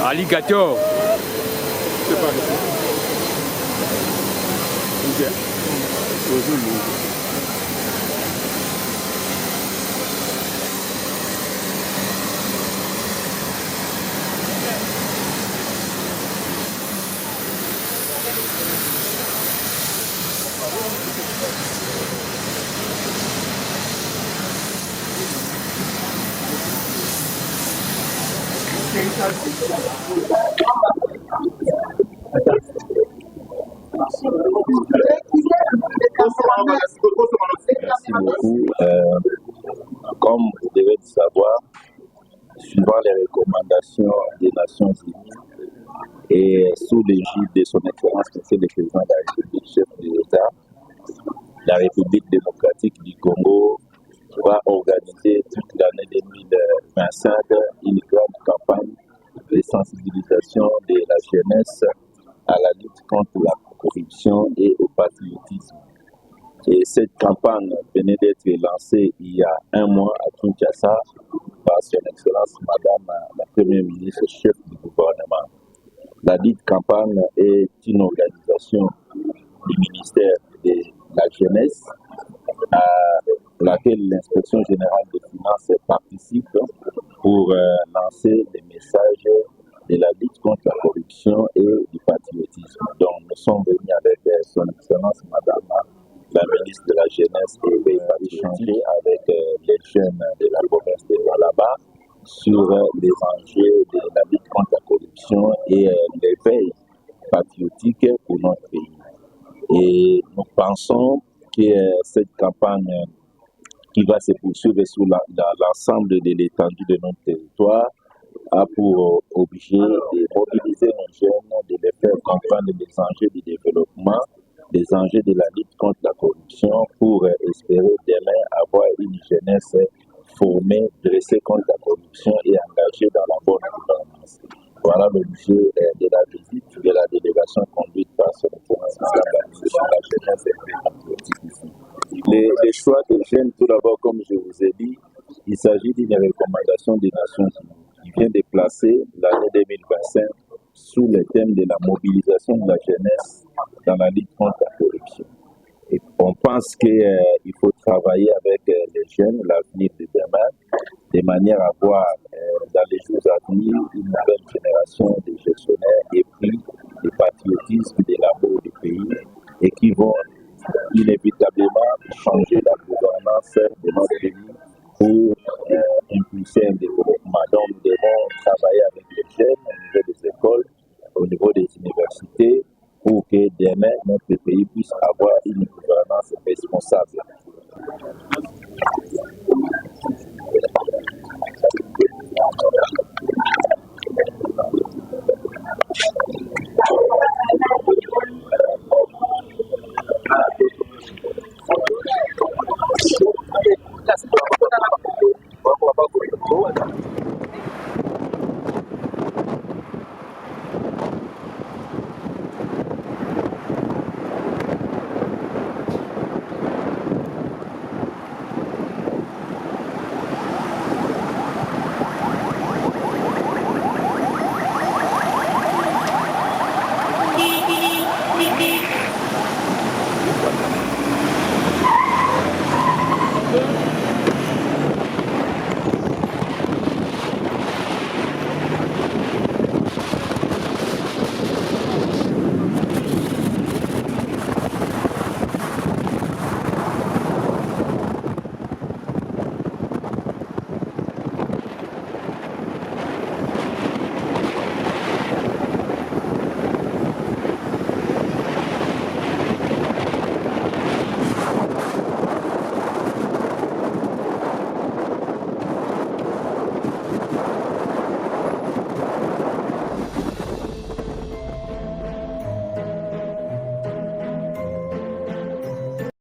Alligator. C'est pas ça. Merci beaucoup. Comme vous devez le savoir, suivant les recommandations des Nations Unies et sous l'égide de son Excellence Monsieur le Président de la République, chef de l'État, la République démocratique du Congo va organiser toute l'année 2025 une grande campagne de sensibilisation de la jeunesse à la lutte contre la corruption et au patriotisme. Et cette campagne venait d'être lancée il y a un mois à Kinshasa par son Excellence Madame la Première ministre, chef du gouvernement. La dite campagne est une organisation du ministère de la Jeunesse à laquelle l'Inspection générale des finances participe pour lancer des messages de la lutte contre la corruption et du patriotisme. Donc nous sommes venus avec son Excellence Madame la ministre de la Jeunesse et échanger avec les jeunes de la province de Lualaba sur les enjeux de la lutte contre la corruption et l'éveil patriotique pour notre pays. Et nous pensons que cette campagne qui va se poursuivre sur l'ensemble de l'étendue de notre territoire a pour objet de mobiliser nos jeunes, de les faire comprendre les enjeux du développement, les enjeux de la lutte contre la corruption pour espérer demain avoir une jeunesse formée, dressée contre la corruption et engagée dans la bonne gouvernance. Voilà l'objet de la visite de la délégation conduite par son Excellence Madame la ministre de la Jeunesse et des patriotiques ici. Les choix des jeunes, tout d'abord, comme je vous ai dit, il s'agit d'une recommandation des Nations Unies qui vient de placer l'année 2025 sous le thème de la mobilisation de la jeunesse dans la lutte contre la corruption. Et on pense qu'il faut travailler avec les jeunes, l'avenir de demain, de manière à avoir dans les jours à venir une nouvelle génération de gestionnaires épris du patriotisme de l'amour du pays et qui vont inévitablement changer la gouvernance de notre pays pour impulser un développement. Donc nous devons travailler avec les jeunes au niveau des écoles, au niveau des universités, pour que demain notre pays puisse avoir une gouvernance responsable.